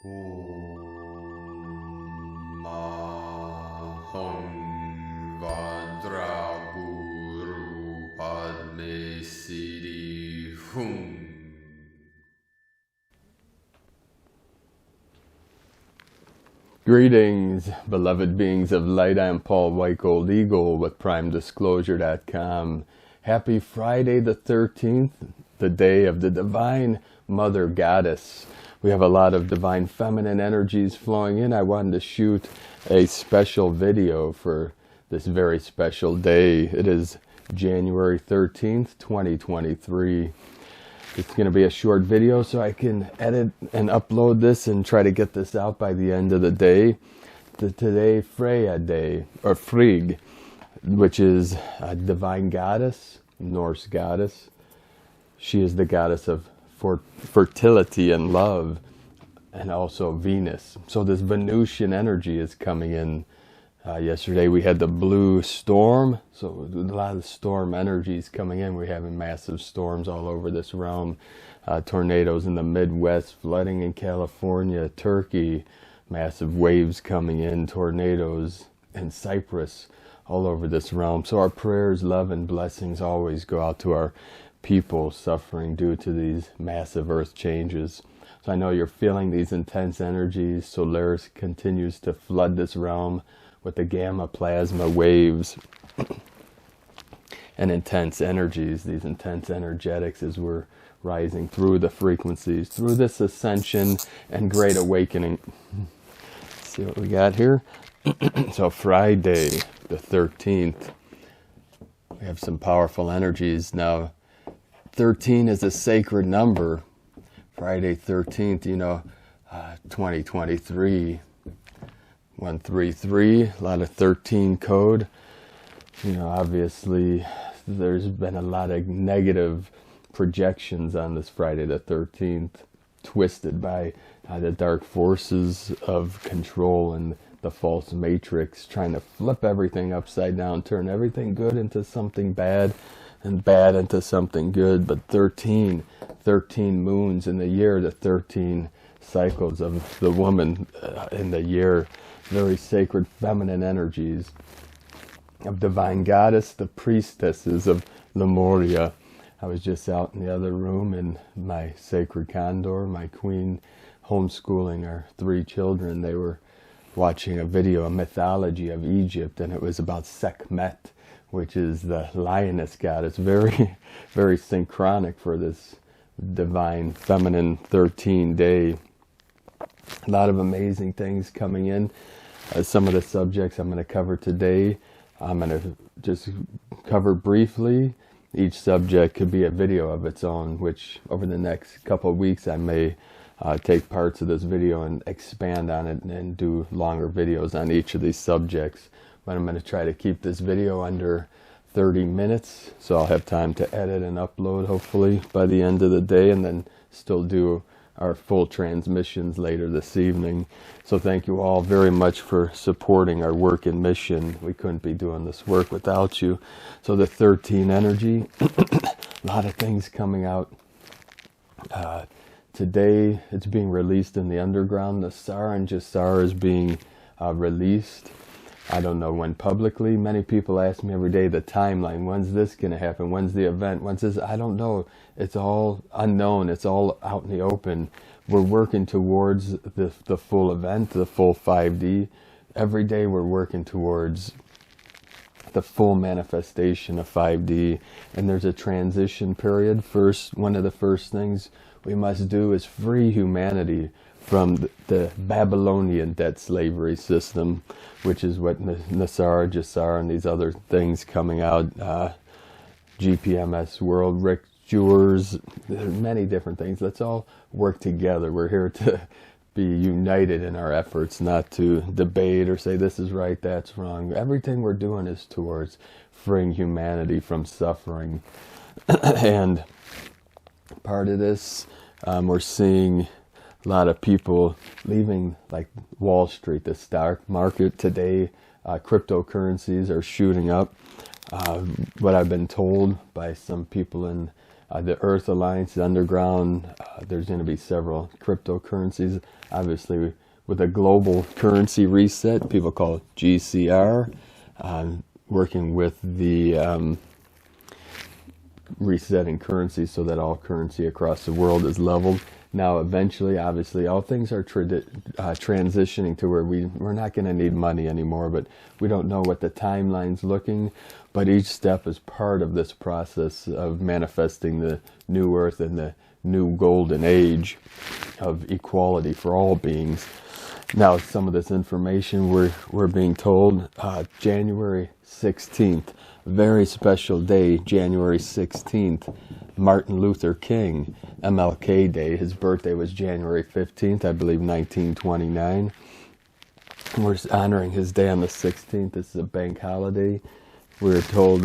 Om Maham Vadra Guru Padme Siddhi Hum. Greetings, beloved beings of light. I am Paul White Gold Eagle with PrimeDisclosure.com. Happy Friday the 13th, the day of the Divine Mother Goddess. We have a lot of divine feminine energies flowing in. I wanted to shoot a special video for this very special day. It is January 13th, 2023. It's going to be a short video so I can edit and upload this and try to get this out by the end of the day. Today, Freya Day, or Frigg, which is a divine goddess, Norse goddess. She is the goddess of fertility and love, and also Venus. So this Venusian energy is coming in. Yesterday we had the blue storm, so a lot of storm energies coming in. We're having massive storms all over this realm, tornadoes in the Midwest, flooding in California, Turkey, massive waves coming in, tornadoes in Cyprus, all over this realm. So our prayers, love, and blessings always go out to our people suffering due to these massive earth changes. So I know you're feeling these intense energies. Solaris continues to flood this realm with the gamma plasma waves and intense energies, these intense energetics as we're rising through the frequencies, through this ascension and great awakening. Let's see what we got here. So Friday the 13th, we have some powerful energies. Now 13 is a sacred number. Friday 13th, 2023. 133, a lot of 13 code. Obviously there's been a lot of negative projections on this Friday the 13th, twisted by the dark forces of control and the false matrix, trying to flip everything upside down, turn everything good into something bad and bad into something good. But 13 moons in the year, the 13 cycles of the woman in the year, very sacred feminine energies of divine goddess, the priestesses of Lemuria. I was just out in the other room in my sacred Condor, my queen, homeschooling our 3 children. They were watching a video, a mythology of Egypt, and it was about Sekhmet, which is the lioness goddess. Very, very synchronic for this divine feminine 13 day. A lot of amazing things coming in. Some of the subjects I'm going to cover today, I'm going to just cover briefly. Each subject could be a video of its own, which over the next couple of weeks I may take parts of this video and expand on it and do longer videos on each of these subjects. But I'm going to try to keep this video under 30 minutes, so I'll have time to edit and upload hopefully by the end of the day, and then still do our full transmissions later this evening. So thank you all very much for supporting our work and mission. We couldn't be doing this work without you. So the 13 energy, a lot of things coming out. Today it's being released in the underground. The Sar and Jasar is being released. I don't know when publicly. Many people ask me every day the timeline. When's this going to happen? When's the event? When's this? I don't know. It's all unknown. It's all out in the open. We're working towards the full event, the full 5D. Every day we're working towards the full manifestation of 5D. And there's a transition period. One of the first things we must do is free humanity from the Babylonian debt slavery system, which is what Nasar, Jasar, and these other things coming out, GPMS world, rituals, many different things. Let's all work together. We're here to be united in our efforts, not to debate or say this is right, that's wrong. Everything we're doing is towards freeing humanity from suffering. And part of this, we're seeing a lot of people leaving, like Wall Street, the stock market today. Cryptocurrencies are shooting up. What I've been told by some people in The Earth Alliance, the underground, there's going to be several cryptocurrencies. Obviously, with a global currency reset, people call it GCR, working with the resetting currency so that all currency across the world is leveled. Now, eventually, obviously, all things are transitioning to where we're not going to need money anymore, but we don't know what the timeline's looking. But each step is part of this process of manifesting the new earth and the new golden age of equality for all beings. Now, some of this information we're being told, January 16th, very special day, January 16th, Martin Luther King, MLK Day. His birthday was January 15th, I believe 1929. We're honoring his day on the 16th. This is a bank holiday. We're told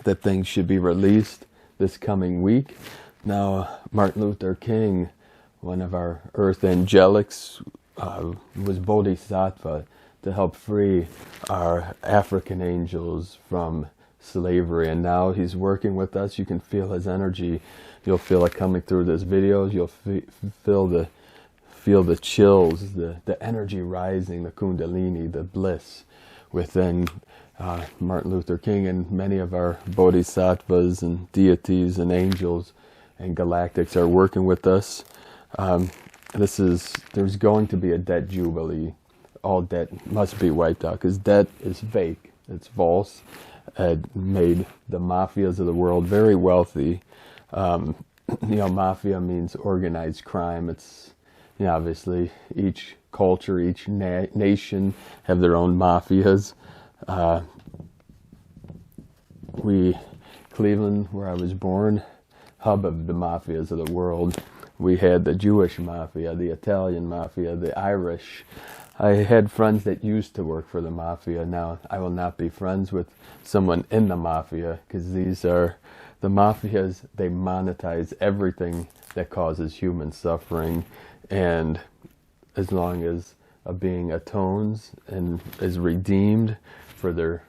that things should be released this coming week. Now, Martin Luther King, one of our earth angelics, was Bodhisattva to help free our African angels from slavery, and now he's working with us. You can feel his energy. You'll feel it coming through this video. You'll feel the chills, the energy rising, the kundalini, the bliss within Martin Luther King, and many of our bodhisattvas and deities and angels and galactics are working with us. There's going to be a debt jubilee. All debt must be wiped out, because debt is fake. It's false. It made the mafias of the world very wealthy. Mafia means organized crime. It's, obviously each culture, each nation have their own mafias. Cleveland, where I was born, hub of the mafias of the world. We had the Jewish mafia, the Italian mafia, the Irish. I had friends that used to work for the mafia. Now I will not be friends with someone in the mafia, because these are the mafias. They monetize everything that causes human suffering, and as long as a being atones and is redeemed for their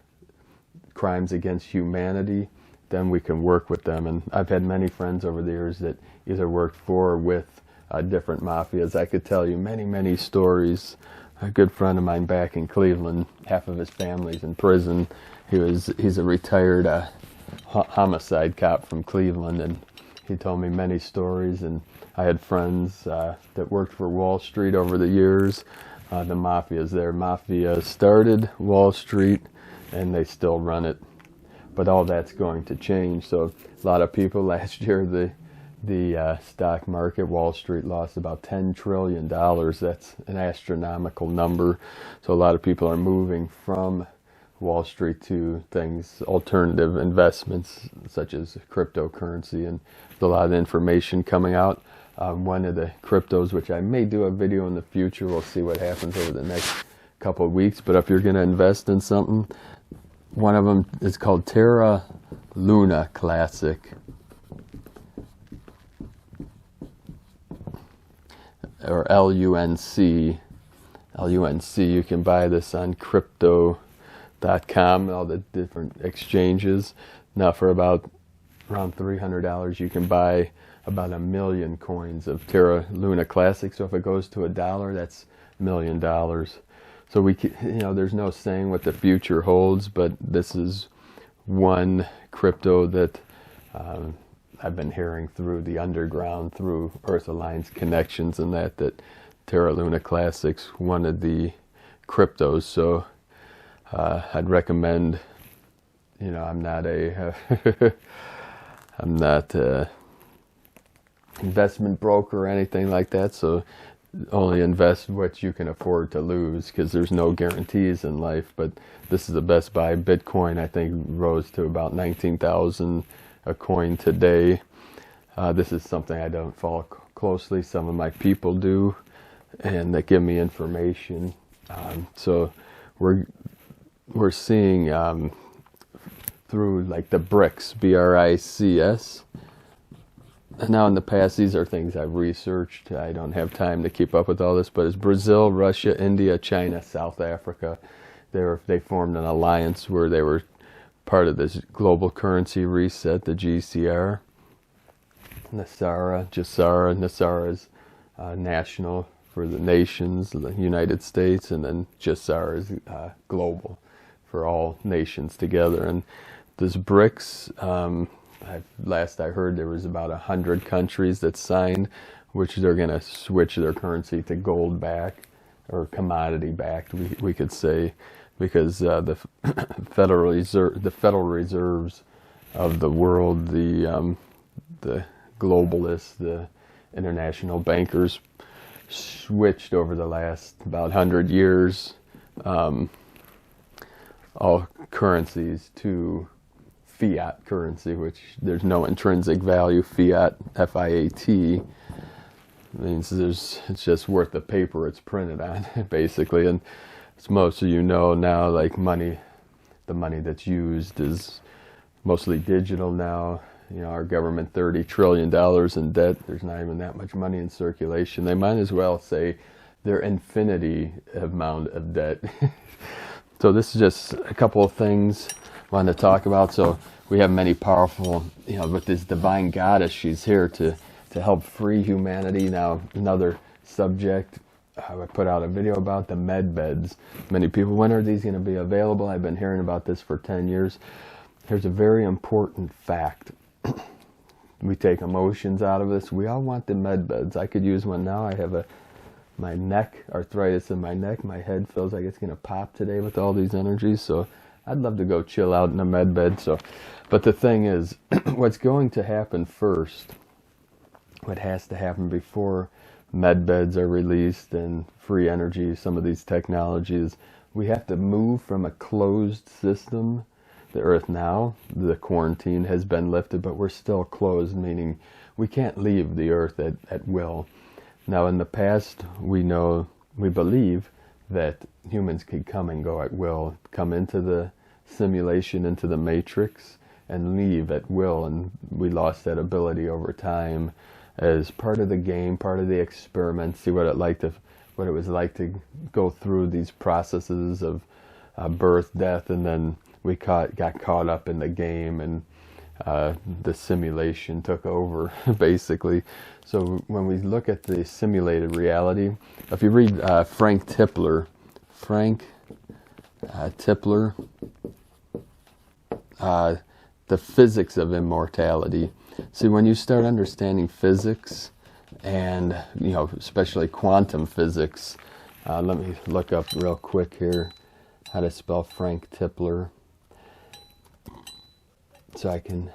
crimes against humanity, then we can work with them. And I've had many friends over the years that either worked for or with different mafias. I could tell you many, many stories. A good friend of mine back in Cleveland, half of his family's in prison. He's a retired homicide cop from Cleveland, and he told me many stories. And I had friends that worked for Wall Street over the years. The mafias there. Mafia started Wall Street, and they still run it. But all that's going to change. So a lot of people last year, the stock market, Wall Street, lost about $10 trillion. That's an astronomical number. So a lot of people are moving from Wall Street to things, alternative investments, such as cryptocurrency. And there's a lot of information coming out. One of the cryptos, which I may do a video in the future, we'll see what happens over the next couple of weeks. But if you're going to invest in something, one of them is called Terra Luna Classic. Or LUNC. You can buy this on crypto.com, all the different exchanges. Now for around $300, you can buy about 1 million coins of Terra Luna Classic. So if it goes to $1, that's $1 million. So there's no saying what the future holds, but this is one crypto that I've been hearing through the underground, through Earth Alliance connections, and that Terra Luna Classic's one of the cryptos. So I'd recommend, I'm not a investment broker or anything like that, so only invest what you can afford to lose, because there's no guarantees in life. But this is the best buy. Bitcoin, I think, rose to about 19,000 a coin today. This is something I don't follow closely. Some of my people do, and they give me information. So we're seeing through like the BRICS, BRICS. Now in the past, these are things I've researched. I don't have time to keep up with all this, but it's Brazil, Russia, India, China, South Africa. They formed an alliance where they were part of this global currency reset, the GCR. Nasara is national for the nations, the United States, and then Jasara is global for all nations together. And this BRICS, last I heard there was about 100 countries that signed, which they're going to switch their currency to gold back, or commodity backed, we could say, because the Federal Reserves of the world, the globalists, the international bankers, switched over the last about 100 years all currencies to fiat currency, which there's no intrinsic value. Fiat, F-I-A-T, means it's just worth the paper it's printed on, basically. And as most of you know now, like the money that's used is mostly digital now. You know, our government, $30 trillion in debt. There's not even that much money in circulation. They might as well say their infinity amount of debt. So this is just a couple of things I wanted to talk about. So we have many powerful, with this divine goddess, she's here to help free humanity. Now, another subject, I put out a video about the med beds. Many people, when are these going to be available? I've been hearing about this for 10 years. Here's a very important fact. We take emotions out of this. We all want the med beds. I could use one now. I have my neck, arthritis in my neck. My head feels like it's going to pop today with all these energies. So I'd love to go chill out in a med bed. But the thing is, what's going to happen first, what has to happen before med beds are released and free energy, some of these technologies, we have to move from a closed system. The Earth now, the quarantine has been lifted, but we're still closed, meaning we can't leave the Earth at will. Now, in the past, we believe that humans could come and go at will, come into the simulation, into the matrix, and leave at will, and we lost that ability over time as part of the game, part of the experiment, see what it was like to go through these processes of birth, death, and then we got caught up in the game, and the simulation took over, basically. So when we look at the simulated reality, if you read Frank Tipler, The Physics of Immortality. See, when you start understanding physics, and especially quantum physics, let me look up real quick here how to spell Frank Tipler, so I can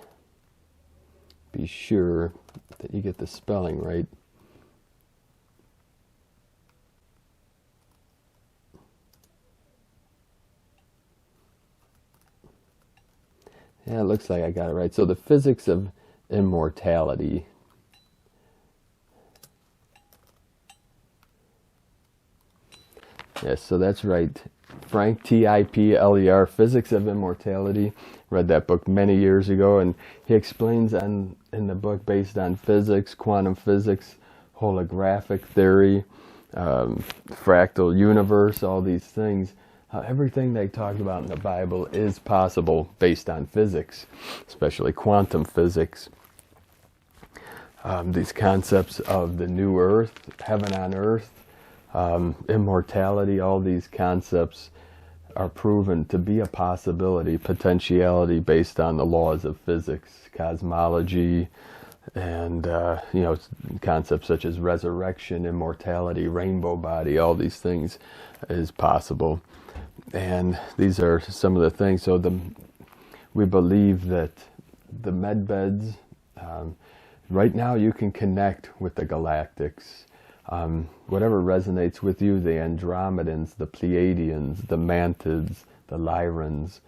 be sure that you get the spelling right. Yeah, it looks like I got it right. So the physics of immortality. Yes, so that's right. Frank, T-I-P-L-E-R, Physics of Immortality. Read that book many years ago, and he explains in the book, based on physics, quantum physics, holographic theory, fractal universe, all these things, how everything they talk about in the Bible is possible based on physics, especially quantum physics. These concepts of the new earth, heaven on earth, immortality, all these concepts are proven to be a possibility, potentiality, based on the laws of physics, cosmology, and concepts such as resurrection, immortality, rainbow body, all these things is possible. And these are some of the things. So we believe that the med beds, right now you can connect with the galactics. Whatever resonates with you, the Andromedans, the Pleiadians, the Mantids, the Lyrans.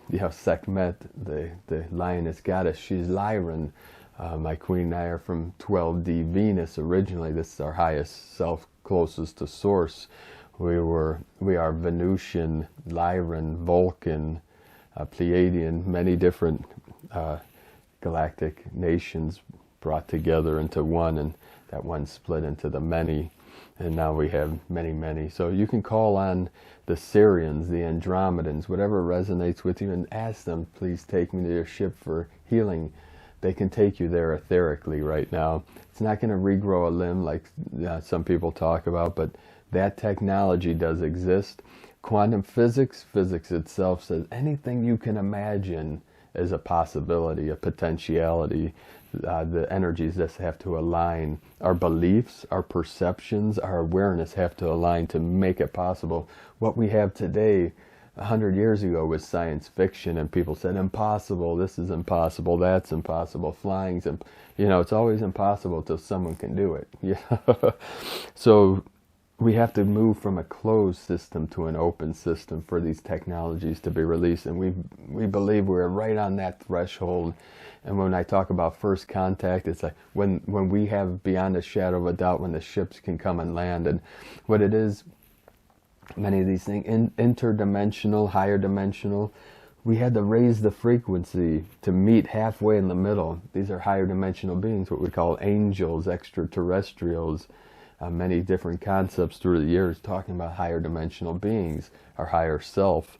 You have Sekhmet, the lioness goddess. She's Lyran. My queen and I are from 12D Venus originally. This is our highest self, closest to source. We are Venusian, Lyran, Vulcan, Pleiadian, many different galactic nations brought together into one, and that one split into the many, and now we have many, many. So you can call on the Syrians, the Andromedans, whatever resonates with you, and ask them, please take me to your ship for healing. They can take you there etherically right now. It's not going to regrow a limb like some people talk about, but that technology does exist. Quantum physics, physics itself says anything you can imagine is a possibility, a potentiality. The energies just have to align. Our beliefs, our perceptions, our awareness have to align to make it possible. What we have today, 100 years ago, was science fiction, and people said, impossible, this is impossible, that's impossible, flying's it's always impossible till someone can do it. So we have to move from a closed system to an open system for these technologies to be released, and we believe we're right on that threshold. And when I talk about first contact, it's like when we have, beyond a shadow of a doubt, when the ships can come and land. And what it is, many of these things, interdimensional, higher dimensional, we had to raise the frequency to meet halfway in the middle. These are higher dimensional beings, what we call angels, extraterrestrials. Many different concepts through the years talking about higher dimensional beings, our higher self.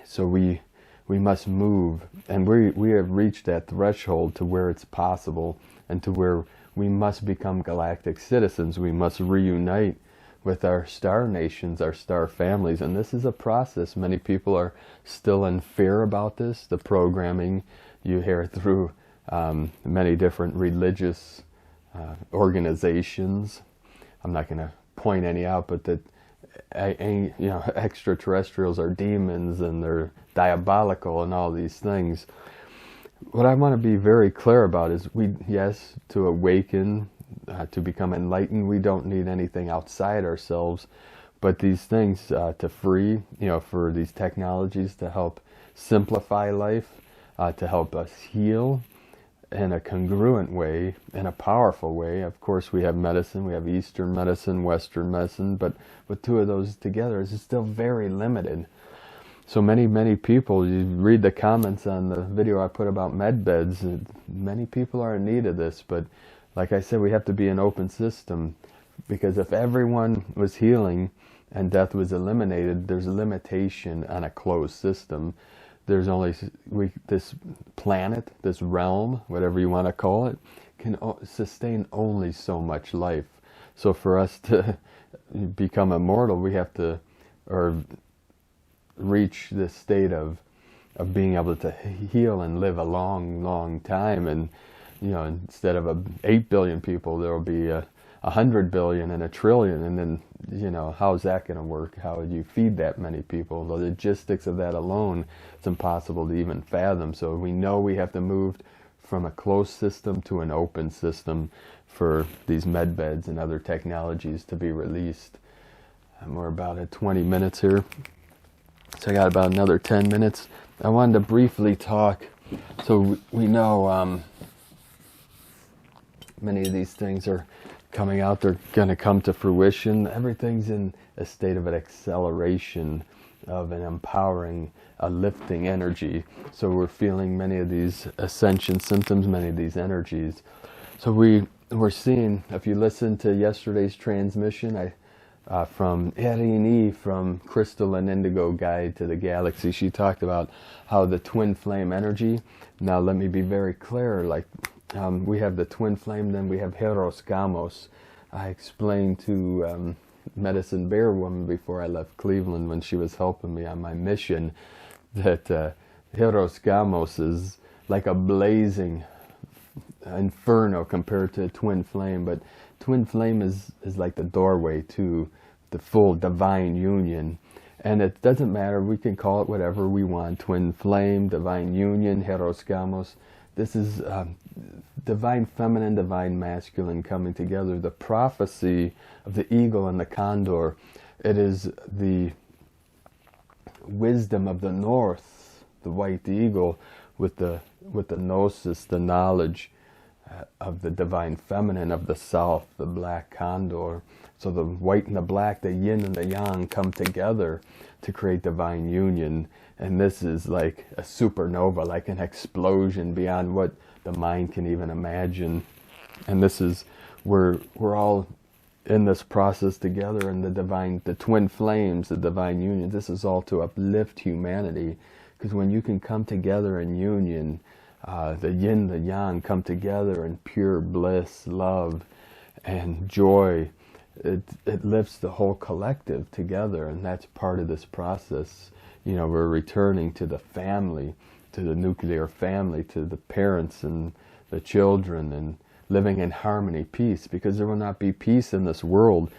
So we must move, and we have reached that threshold to where it's possible, and to where we must become galactic citizens. We must reunite with our star nations, our star families, and this is a process. Many people are still in fear about this. The programming you hear through many different religious organizations. I'm not going to point any out, but that extraterrestrials are demons and they're diabolical and all these things. What I want to be very clear about is yes, to awaken, to become enlightened, we don't need anything outside ourselves, but these things to free, for these technologies to help simplify life, to help us heal in a congruent way, in a powerful way. Of course, we have medicine, we have Eastern medicine, Western medicine, but with two of those together, it's still very limited. So many people, you read the comments on the video I put about med beds, many people are in need of this, but like I said, we have to be an open system, because if everyone was healing and death was eliminated, there's a limitation on a closed system. There's only, this planet, this realm, whatever you want to call it, can sustain only so much life. So for us to become immortal, we have to, or reach this state of being able to heal and live a long, long time. And, instead of 8 billion people, there will be 100 billion and 1 trillion. And then, how's that going to work? How would you feed that many people? The logistics of that alone, it's impossible to even fathom. So we know we have to move from a closed system to an open system for these med beds and other technologies to be released. And we're about at 20 minutes here. So I got about another 10 minutes. I wanted to briefly talk. So we know many of these things are coming out. They're going to come to fruition. Everything's in a state of an acceleration, of an empowering, a lifting energy. So we're feeling many of these ascension symptoms, many of these energies. So we're seeing, if you listen to yesterday's transmission, from Erin, from Crystal and Indigo Guide to the Galaxy, she talked about how the twin flame energy. Now let me be very clear, we have the twin flame, then we have Hieros, Gamos. I explained to Medicine Bear Woman before I left Cleveland, when she was helping me on my mission, that Hieros Gamos is like a blazing inferno compared to twin flame, but twin flame is like the doorway to the full divine union. And it doesn't matter, we can call it whatever we want, twin flame, divine union, Hieros Gamos. This is divine feminine, divine masculine coming together. The prophecy of the eagle and the condor, it is the wisdom of the north, the white eagle, with the gnosis, the knowledge of the divine feminine of the south, the black condor. So the white and the black, the yin and the yang, come together to create divine union. And this is like a supernova, like an explosion beyond what the mind can even imagine. And this is, we're all in this process together in the divine, the twin flames, the divine union. This is all to uplift humanity, because when you can come together in union, the yin, the yang come together in pure bliss, love, and joy. It lifts the whole collective together, and that's part of this process. You know, we're returning to the family, to the nuclear family, to the parents and the children, and living in harmony, peace, because there will not be peace in this world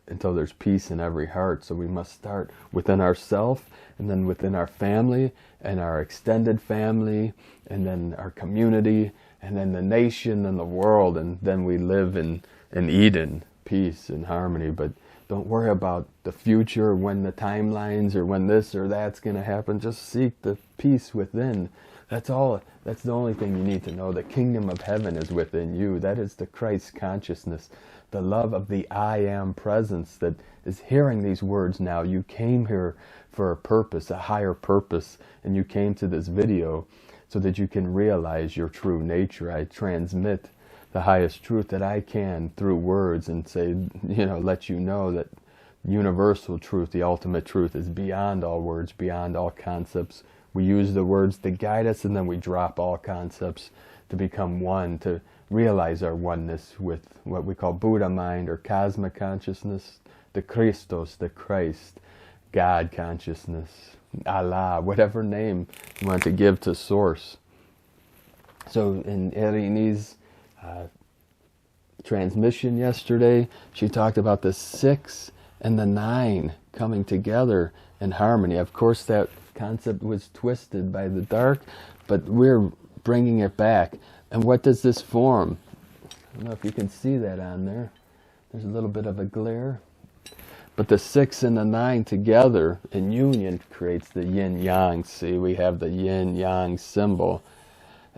until there's peace in every heart. So we must start within ourselves, and then within our family, and our extended family, and then our community, and then the nation and the world, and then we live in Eden, peace and harmony. But don't worry about the future, when the timelines, or when this or that's going to happen. Just seek the peace within. That's all. That's the only thing you need to know. The kingdom of heaven is within you. That is the Christ consciousness, the love of the I am presence that is hearing these words now. You came here for a purpose, a higher purpose, and you came to this video so that you can realize your true nature. I transmit the highest truth that I can through words, and say, you know, let you know that universal truth, the ultimate truth, is beyond all words, beyond all concepts. We use the words to guide us, and then we drop all concepts to become one, to realize our oneness with what we call Buddha mind, or cosmic consciousness, the Christos, the Christ, God consciousness, Allah, whatever name you want to give to Source. So in Irini's transmission yesterday, she talked about the 6 and the 9 coming together in harmony. Of course, that concept was twisted by the dark, but we're bringing it back. And what does this form? I don't know if you can see that on there. There's a little bit of a glare. But the 6 and the 9 together in union creates the yin yang. See, we have the yin yang symbol.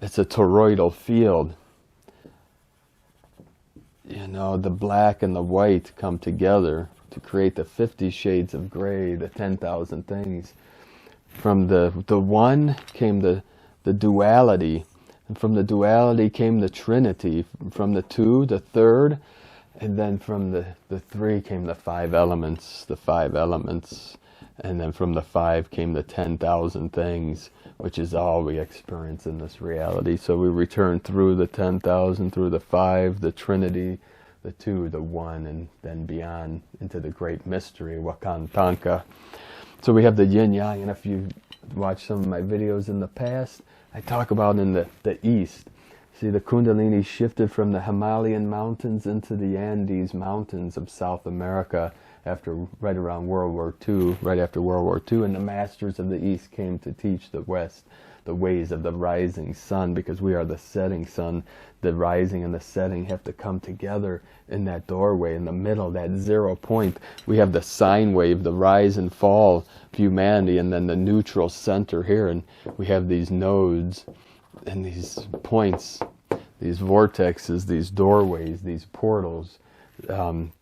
It's a toroidal field. You know, the black and the white come together to create the 50 shades of gray, the 10,000 things. From the one came the duality, and from the duality came the Trinity. From the 2, the third, and then from the 3 came the 5 elements, and then from the 5 came the 10,000 things, which is all we experience in this reality. So we return through the 10,000, through the 5, the Trinity, the 2, the 1, and then beyond into the great mystery, Wakantanka. So we have the yin yang, and if you watch some of my videos in the past, I talk about in the east. See, the Kundalini shifted from the Himalayan mountains into the Andes mountains of South America right around World War II, right after World War II, and the masters of the East came to teach the West the ways of the rising sun, because we are the setting sun. The rising and the setting have to come together in that doorway, in the middle, that 0 point. We have the sine wave, the rise and fall of humanity, and then the neutral center here, and we have these nodes and these points, these vortexes, these doorways, these portals.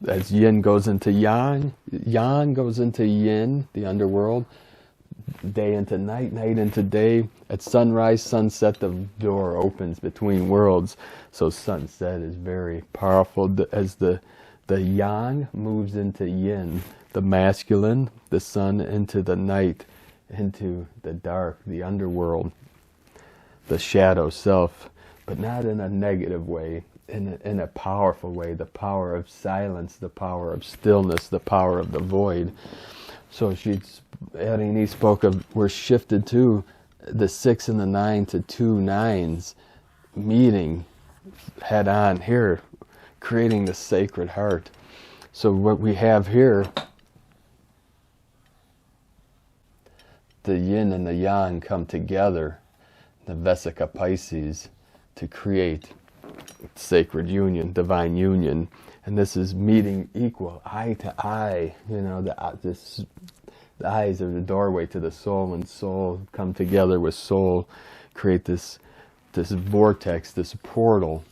As yin goes into yang, yang goes into yin, the underworld, day into night, night into day. At sunrise, sunset, the door opens between worlds. So sunset is very powerful. As the yang moves into yin, the masculine, the sun into the night, into the dark, the underworld, the shadow self, but not in a negative way, in a powerful way, the power of silence, the power of stillness, the power of the void. So Erini spoke of, we're shifted to the 6 and the 9 to 2 9s, meeting head on here, creating the sacred heart. So what we have here, the yin and the yang come together, the Vesica Pisces, to create sacred union, divine union. And this is meeting equal, eye to eye. You know, the eyes are the doorway to the soul, and soul come together with soul, create this vortex, this portal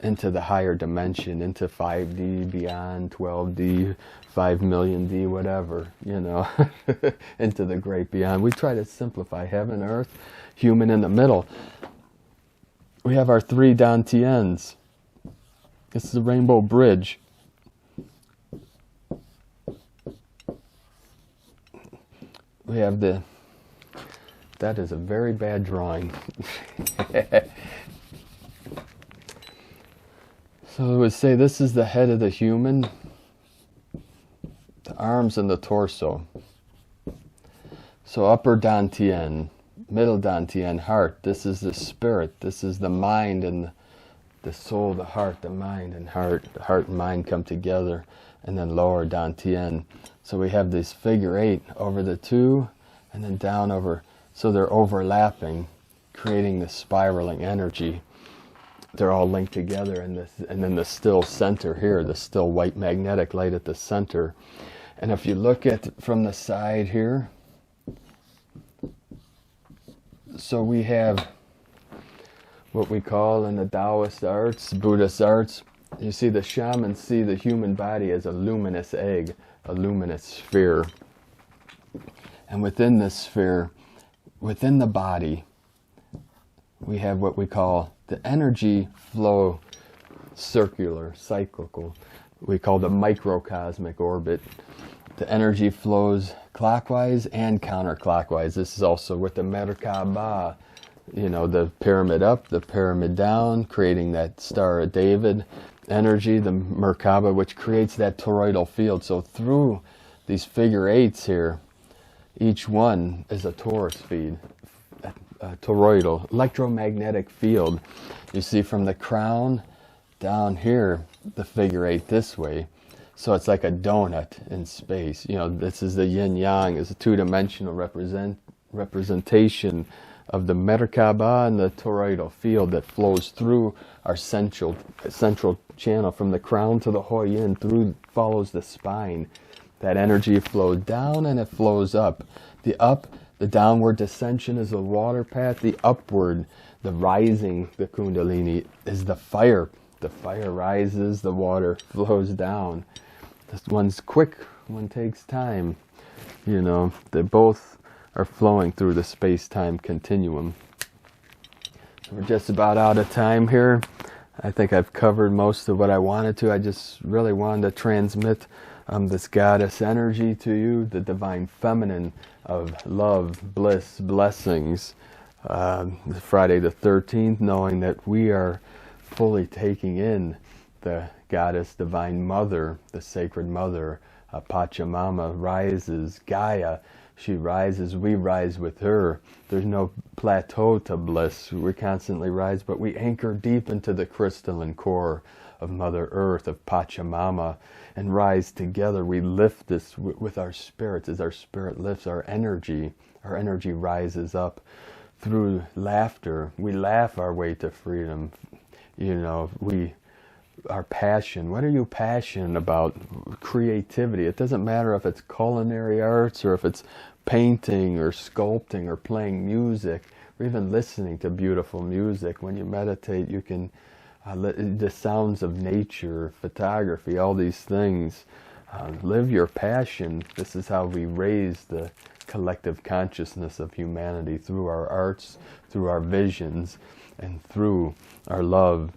into the higher dimension, into 5D, beyond 12D, 5 million D, whatever, you know, into the great beyond. We try to simplify heaven, earth, human in the middle. We have our 3 Dantians. This is the Rainbow Bridge. We have the... That is a very bad drawing. So it would say this is the head of the human, the arms and the torso. So upper dantian, middle dantian, heart. This is the spirit. This is the mind and the soul, the heart, the mind and heart. The heart and mind come together. And then lower dantian. So we have this figure 8 over the 2 and then down over. So they're overlapping, creating this spiraling energy. They're all linked together, and then the still center here, the still white magnetic light at the center. And if you look at from the side here, so we have what we call in the Taoist arts, Buddhist arts, you see the shamans see the human body as a luminous egg, a luminous sphere. And within this sphere, within the body, we have what we call the energy flow, circular, cyclical. We call the microcosmic orbit. The energy flows clockwise and counterclockwise. This is also with the Merkaba, you know, the pyramid up, the pyramid down, creating that Star of David energy, the Merkaba, which creates that toroidal field. So through these figure 8s here, each one is a torus feed, a toroidal, electromagnetic field. You see from the crown down here, the figure 8 this way. So it's like a donut in space. You know, this is the yin yang, is a two-dimensional representation of the Merkaba and the toroidal field that flows through our central channel from the crown to the Hoyin, through, follows the spine. That energy flows down and it flows up. The downward descension is the water path. The upward, the rising, the Kundalini, is the fire. The fire rises, the water flows down. This one's quick, one takes time. You know, they both are flowing through the space-time continuum. We're just about out of time here. I think I've covered most of what I wanted to. I just really wanted to transmit this goddess energy to you, the divine feminine of love, bliss, blessings. Friday the 13th, knowing that we are fully taking in the goddess divine mother, the sacred mother. Pachamama rises, Gaia, she rises, we rise with her. There's no plateau to bliss. We constantly rise, but we anchor deep into the crystalline core of Mother Earth, of Pachamama, and rise together. We lift this with our spirits. As our spirit lifts, our energy rises up through laughter. We laugh our way to freedom. You know, our passion. What are you passionate about? Creativity. It doesn't matter if it's culinary arts or if it's painting or sculpting or playing music or even listening to beautiful music. When you meditate, you can the sounds of nature, photography, all these things. Live your passion. This is how we raise the collective consciousness of humanity, through our arts, through our visions, and through our love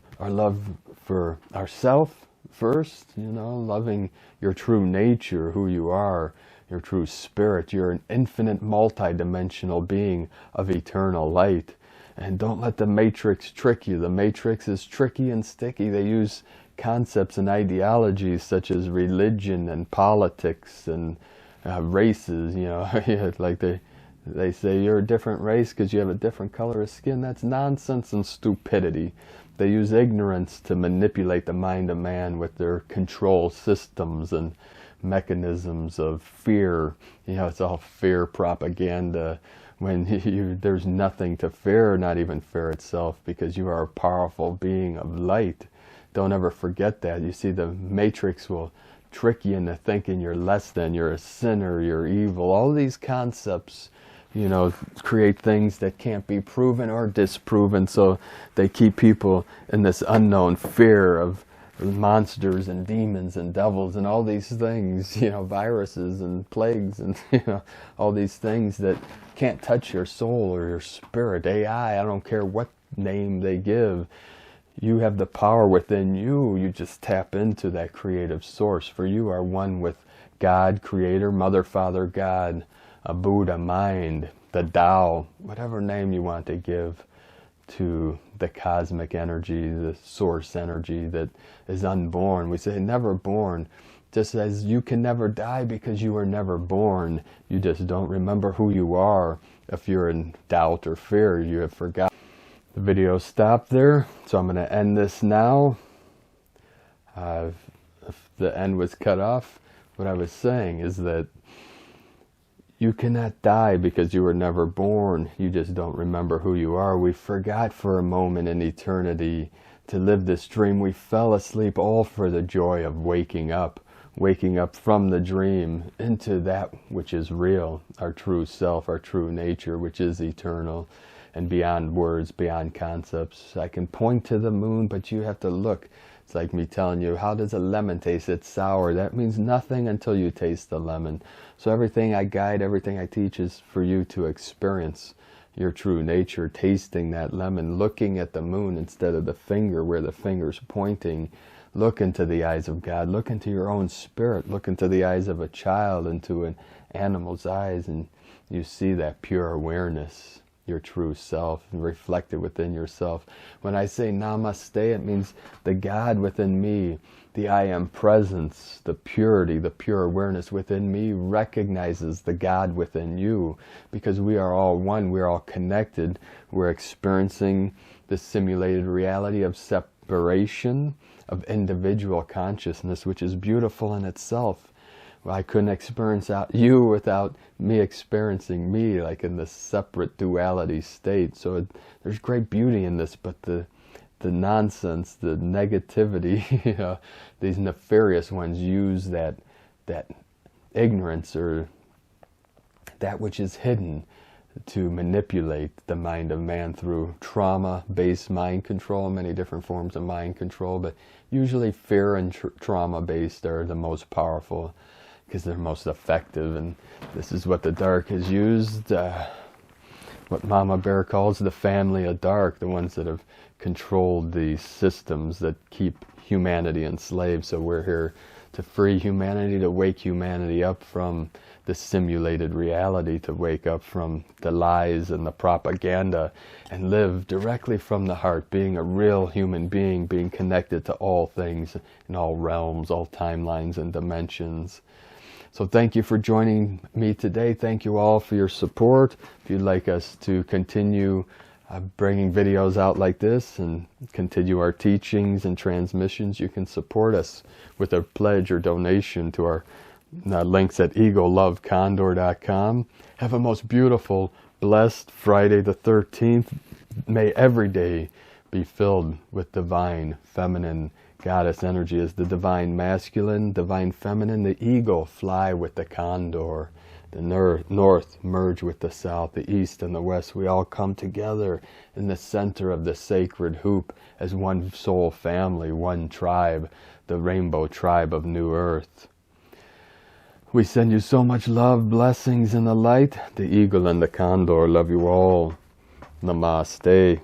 for ourself first, you know, loving your true nature, who you are, your true spirit. You're an infinite multi-dimensional being of eternal light. And don't let the matrix trick you. The matrix is tricky and sticky. They use concepts and ideologies such as religion and politics and races, you know, like they say you're a different race because you have a different color of skin. That's nonsense and stupidity. They use ignorance to manipulate the mind of man with their control systems and mechanisms of fear. You know, it's all fear propaganda. When there's nothing to fear, not even fear itself, because you are a powerful being of light. Don't ever forget that. You see, the matrix will trick you into thinking you're less than, you're a sinner, you're evil. All these concepts, you know, create things that can't be proven or disproven, so they keep people in this unknown fear of monsters and demons and devils and all these things, you know, viruses and plagues and, you know, all these things that can't touch your soul or your spirit. AI, I don't care what name they give. You have the power within you. You just tap into that creative source. For you are one with God, Creator, Mother, Father, God, a Buddha, mind, the Tao, whatever name you want to give to the cosmic energy, the source energy that is unborn. We say never born. Just as you can never die because you were never born. You just don't remember who you are. If you're in doubt or fear, you have forgotten. The video stopped there, so I'm going to end this now. If the end was cut off, what I was saying is that you cannot die because you were never born. You just don't remember who you are. We forgot for a moment in eternity to live this dream. We fell asleep all for the joy of waking up from the dream into that which is real, our true self, our true nature, which is eternal and beyond words, beyond concepts. I can point to the moon, but you have to look. It's like me telling you, how does a lemon taste? It's sour. That means nothing until you taste the lemon. So everything I guide, everything I teach is for you to experience your true nature, tasting that lemon, looking at the moon instead of the finger where the finger's pointing. Look into the eyes of God. Look into your own spirit. Look into the eyes of a child, into an animal's eyes, and you see that pure awareness, your true self, reflected within yourself. When I say Namaste, it means the God within me, the I am presence, the purity, the pure awareness within me recognizes the God within you, because we are all one, we're all connected. We're experiencing the simulated reality of separation, of individual consciousness, which is beautiful in itself. I couldn't experience you without me experiencing me, like in this separate duality state. So there's great beauty in this, but the nonsense, the negativity, you know, these nefarious ones use that ignorance or that which is hidden to manipulate the mind of man through trauma-based mind control, many different forms of mind control, but usually fear and trauma-based are the most powerful, because they're most effective. And this is what the dark has used, what Mama Bear calls the family of dark, the ones that have controlled the systems that keep humanity enslaved. So we're here to free humanity, to wake humanity up from the simulated reality, to wake up from the lies and the propaganda and live directly from the heart, being a real human being, being connected to all things in all realms, all timelines and dimensions. So thank you for joining me today. Thank you all for your support. If you'd like us to continue bringing videos out like this and continue our teachings and transmissions, you can support us with a pledge or donation to our links at egolovecondor.com. Have a most beautiful, blessed Friday the 13th. May every day be filled with divine, feminine, goddess energy as the divine masculine, divine feminine, the eagle fly with the condor, the north merge with the south, the east and the west. We all come together in the center of the sacred hoop as one soul family, one tribe, the rainbow tribe of New Earth. We send you so much love, blessings, and the light. The eagle and the condor love you all. Namaste.